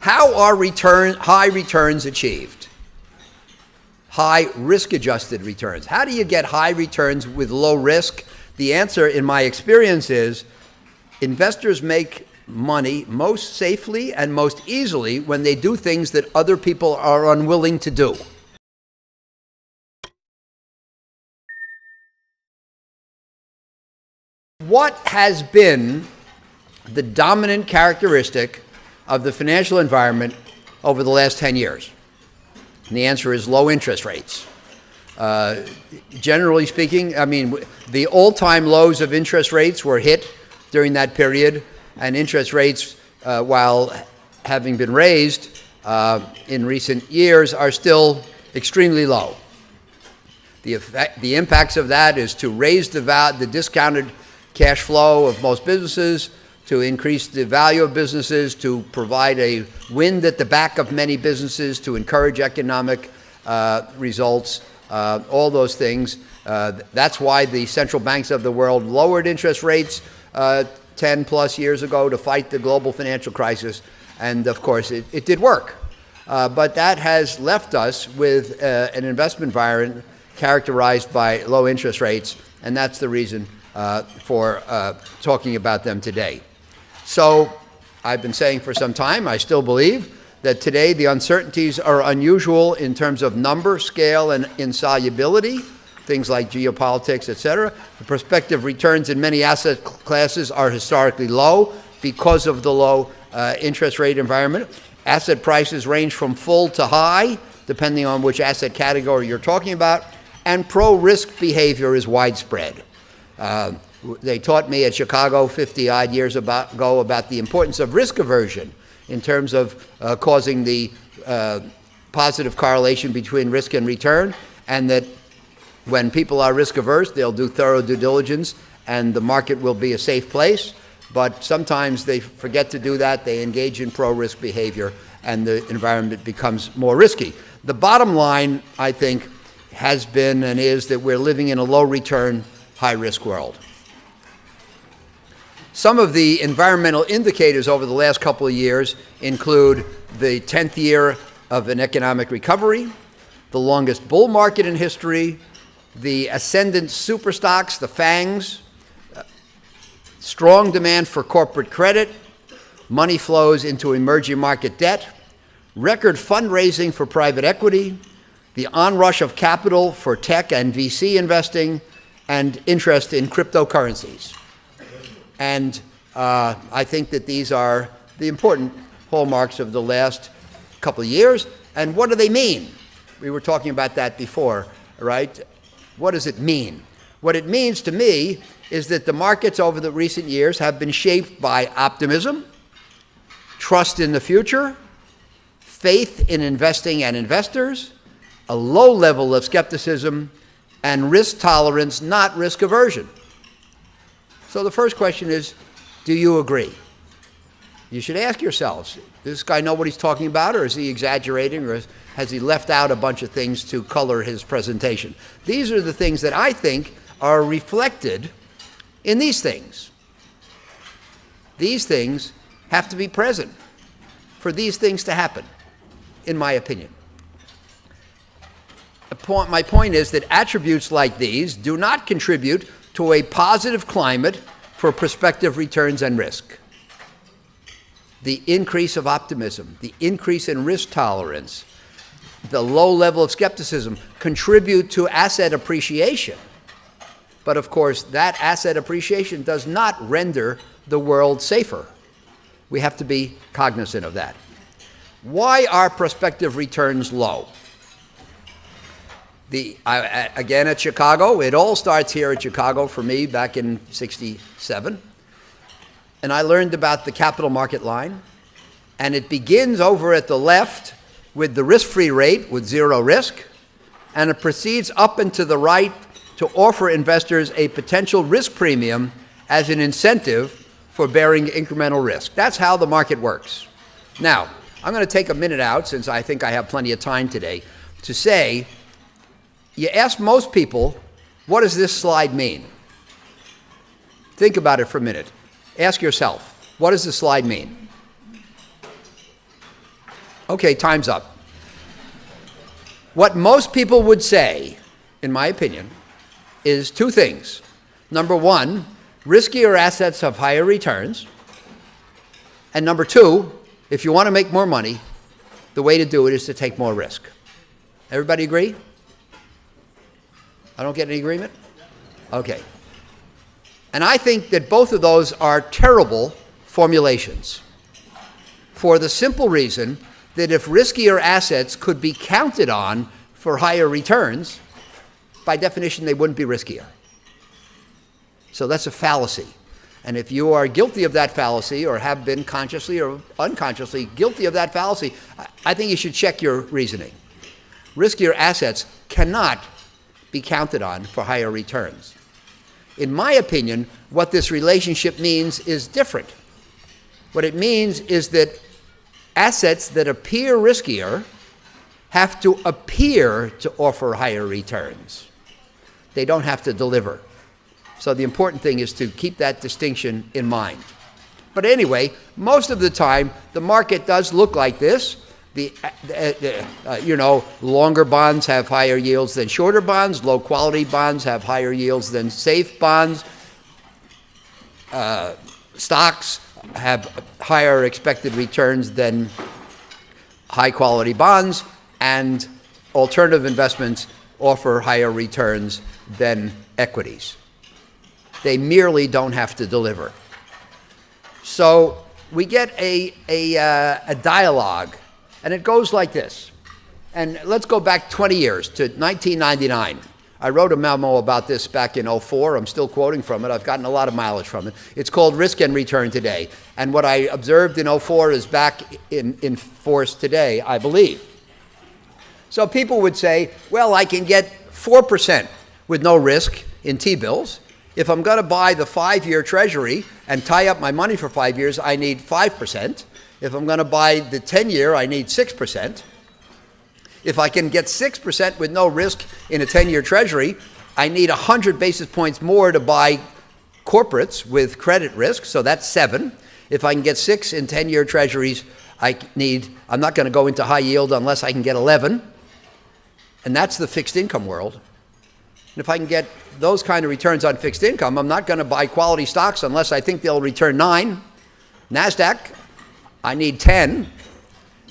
How are high returns achieved? High risk-adjusted returns. How do you get high returns with low risk? The answer, in my experience, is investors make money most safely and most easily when they do things that other people are unwilling to do. What has been the dominant characteristic of the financial environment over the last 10 years? And the answer is low interest rates. Generally speaking, I mean, the all-time lows of interest rates were hit during that period, and interest rates, while having been raised in recent years, are still extremely low. The impacts of that is to raise the discounted cash flow of most businesses, to increase the value of businesses, to provide a wind at the back of many businesses, to encourage economic results, all those things. That's why the central banks of the world lowered interest rates 10 plus years ago to fight the global financial crisis. And of course, it did work. But that has left us with an investment environment characterized by low interest rates, and that's the reason for talking about them today. So I've been saying for some time, I still believe that today the uncertainties are unusual in terms of number, scale, and insolubility, things like geopolitics, et cetera. The prospective returns in many asset classes are historically low because of the low interest rate environment. Asset prices range from full to high, depending on which asset category you're talking about, and pro-risk behavior is widespread. They taught me at Chicago 50-odd years ago about the importance of risk aversion in terms of causing the positive correlation between risk and return, and that when people are risk averse, they'll do thorough due diligence and the market will be a safe place. But sometimes they forget to do that. They engage in pro-risk behavior and the environment becomes more risky. The bottom line, I think, has been and is that we're living in a low-return, high-risk world. Some of the environmental indicators over the last couple of years include the 10th year of an economic recovery, the longest bull market in history, the ascendant superstocks, the FANGs, strong demand for corporate credit, money flows into emerging market debt, record fundraising for private equity, the onrush of capital for tech and VC investing, and interest in cryptocurrencies. And I think that these are the important hallmarks of the last couple of years. And what do they mean? We were talking about that before, right? What does it mean? What it means to me is that the markets over the recent years have been shaped by optimism, trust in the future, faith in investing and investors, a low level of skepticism, and risk tolerance, not risk aversion. So the first question is, do you agree? You should ask yourselves, does this guy know what he's talking about, or is he exaggerating, or has he left out a bunch of things to color his presentation? These are the things that I think are reflected in these things. These things have to be present for these things to happen, in my opinion. My point is that attributes like these do not contribute to a positive climate for prospective returns and risk. The increase of optimism, the increase in risk tolerance, the low level of skepticism contribute to asset appreciation. But of course, that asset appreciation does not render the world safer. We have to be cognizant of that. Why are prospective returns low? Again, at Chicago, it all starts here at Chicago for me back in '67. And I learned about the capital market line. And it begins over at the left with the risk-free rate with zero risk. And it proceeds up and to the right to offer investors a potential risk premium as an incentive for bearing incremental risk. That's how the market works. Now, I'm going to take a minute out, since I think I have plenty of time today, to say, you ask most people, what does this slide mean? Think about it for a minute. Ask yourself, what does this slide mean? Okay, time's up. What most people would say, in my opinion, is two things. Number one, riskier assets have higher returns. And number two, if you want to make more money, the way to do it is to take more risk. Everybody agree? I don't get any agreement? Okay. And I think that both of those are terrible formulations for the simple reason that if riskier assets could be counted on for higher returns, by definition, they wouldn't be riskier. So that's a fallacy. And if you are guilty of that fallacy or have been consciously or unconsciously guilty of that fallacy, I think you should check your reasoning. Riskier assets cannot be counted on for higher returns. In my opinion, what this relationship means is different. What it means is that assets that appear riskier have to appear to offer higher returns. They don't have to deliver. So the important thing is to keep that distinction in mind. But anyway, most of the time, the market does look like this. Longer bonds have higher yields than shorter bonds. Low quality bonds have higher yields than safe bonds. Stocks have higher expected returns than high quality bonds, and alternative investments offer higher returns than equities. They merely don't have to deliver. So we get a dialogue, and it goes like this. And let's go back 20 years to 1999. I wrote a memo about this back in '04. I'm still quoting from it. I've gotten a lot of mileage from it. It's called Risk and Return Today. And what I observed in '04 is back in force today, I believe. So people would say, well, I can get 4% with no risk in T-bills. If I'm going to buy the 5-year Treasury and tie up my money for 5 years, I need 5%. If I'm going to buy the 10-year, I need 6%. If I can get 6% with no risk in a 10-year Treasury, I need 100 basis points more to buy corporates with credit risk, so that's 7. If I can get 6 in 10-year Treasuries, I'm not going to go into high yield unless I can get 11. And that's the fixed income world. And if I can get those kind of returns on fixed income, I'm not going to buy quality stocks unless I think they'll return 9. NASDAQ, I need 10.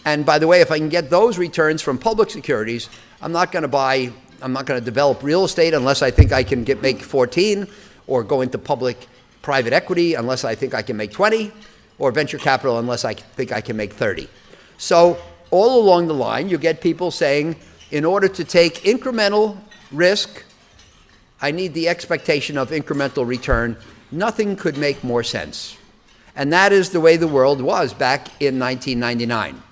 And by the way, if I can get those returns from public securities, I'm not going to develop real estate unless I think I can make 14, or go into public private equity unless I think I can make 20, or venture capital unless I think I can make 30. So all along the line, you get people saying, in order to take incremental risk, I need the expectation of incremental return. Nothing could make more sense. And that is the way the world was back in 1999.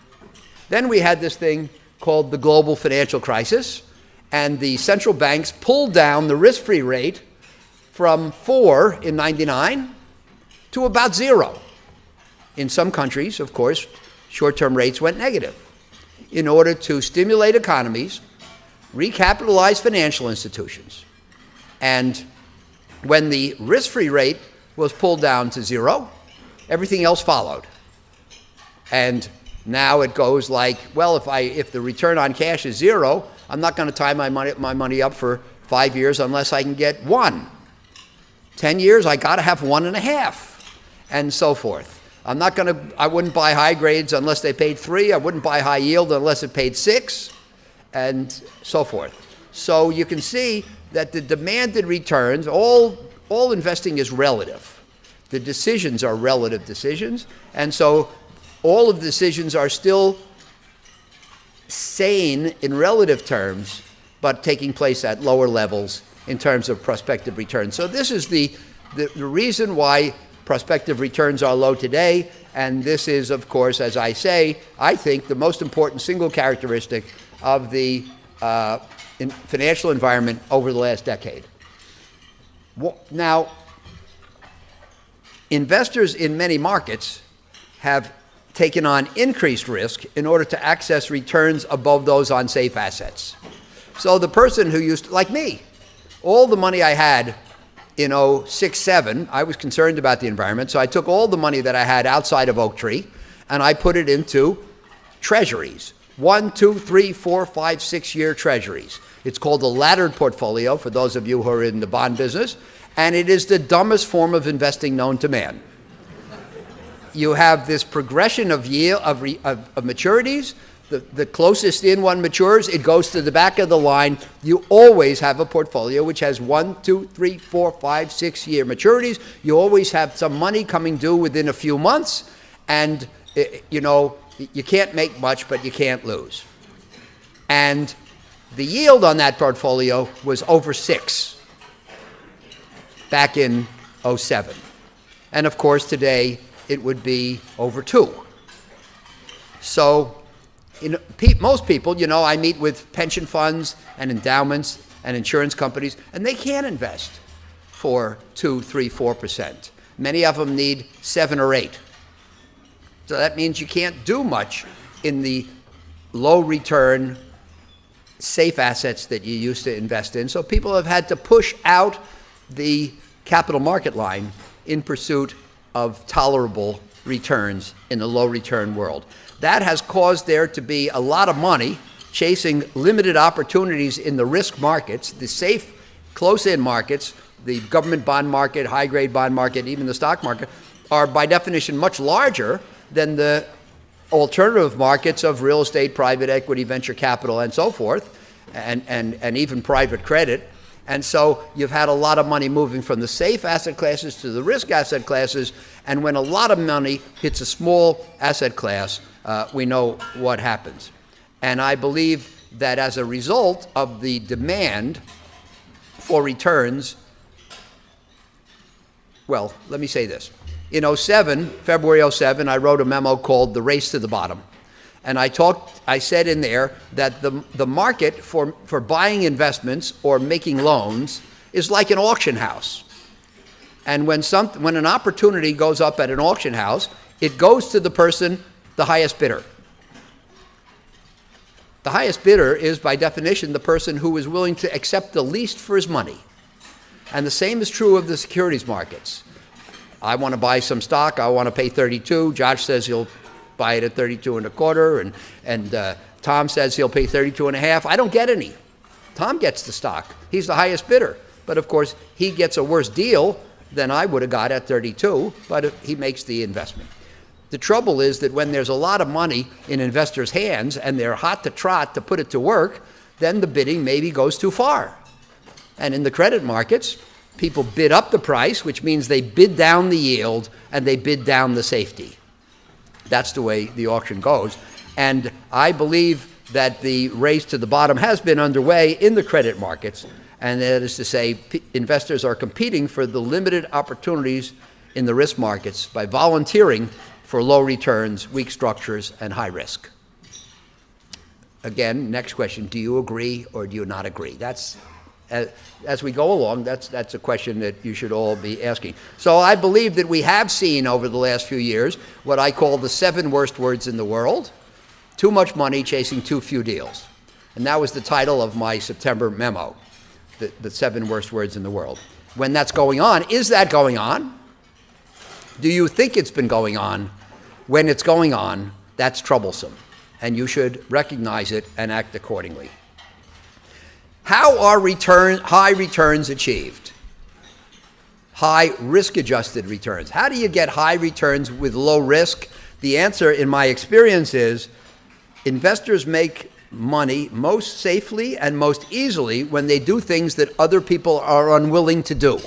Then we had this thing called the global financial crisis, and the central banks pulled down the risk-free rate from 4 in 99 to about 0. In some countries, of course, short-term rates went negative in order to stimulate economies, recapitalize financial institutions. And when the risk-free rate was pulled down to 0, everything else followed. And now it goes like, well, if the return on cash is 0, I'm not going to tie my money up for 5 years unless I can get 1. 10 years, I got to have 1.5, and so forth. I wouldn't buy high grades unless they paid 3. I wouldn't buy high yield unless it paid 6, and so forth. So you can see that the demanded returns, all investing is relative. The decisions are relative decisions, and so all of the decisions are still sane in relative terms, but taking place at lower levels in terms of prospective returns. So this is the reason why prospective returns are low today, and this is, of course, as I say, I think the most important single characteristic of the financial environment over the last decade. Now, investors in many markets have taken on increased risk in order to access returns above those on safe assets. So the person who used to, like me, all the money I had in 06-07, I was concerned about the environment, so I took all the money that I had outside of Oaktree and I put it into treasuries, 1, 2, 3, 4, 5, 6-year treasuries. It's called a laddered portfolio for those of you who are in the bond business, and it is the dumbest form of investing known to man. You have this progression of yield of maturities. The closest in one matures, it goes to the back of the line. You always have a portfolio which has 1, 2, 3, 4, 5, 6-year maturities. You always have some money coming due within a few months, and you can't make much, but you can't lose. And the yield on that portfolio was over 6 back in 07. And of course, today it would be over 2. So most people, I meet with pension funds and endowments and insurance companies, and they can't invest for 2, 3, 4%. Many of them need 7 or 8. So that means you can't do much in the low return, safe assets that you used to invest in. So people have had to push out the capital market line in pursuit of tolerable returns in the low return world. That has caused there to be a lot of money chasing limited opportunities in the risk markets, the safe, close-in markets, the government bond market, high-grade bond market, even the stock market, are by definition much larger than the alternative markets of real estate, private equity, venture capital, and so forth, and even private credit. And so you've had a lot of money moving from the safe asset classes to the risk asset classes, and when a lot of money hits a small asset class, we know what happens. And I believe that as a result of the demand for returns, well, let me say this. In February 07, I wrote a memo called The Race to the Bottom. And I said in there that the market for buying investments or making loans is like an auction house. And when an opportunity goes up at an auction house, it goes to the person, the highest bidder. The highest bidder is, by definition, the person who is willing to accept the least for his money. And the same is true of the securities markets. I want to buy some stock. I want to pay 32. Josh says he'll buy it at 32 and a quarter, and Tom says he'll pay 32 and a half. I don't get any. Tom gets the stock. He's the highest bidder. But of course, he gets a worse deal than I would have got at 32, but he makes the investment. The trouble is that when there's a lot of money in investors' hands and they're hot to trot to put it to work, then the bidding maybe goes too far. And in the credit markets, people bid up the price, which means they bid down the yield and they bid down the safety. That's the way the auction goes. And I believe that the race to the bottom has been underway in the credit markets, and that is to say, investors are competing for the limited opportunities in the risk markets by volunteering for low returns, weak structures, and high risk. Again, next question, do you agree or do you not agree? That's, as we go along, that's a question that you should all be asking. So I believe that we have seen over the last few years what I call the 7 worst words in the world: too much money chasing too few deals. And that was the title of my September memo, the 7 worst words in the world. When that's going on, is that going on? Do you think it's been going on? When it's going on, that's troublesome, and you should recognize it and act accordingly. How are high returns achieved? High risk-adjusted returns. How do you get high returns with low risk? The answer, in my experience, is investors make money most safely and most easily when they do things that other people are unwilling to do.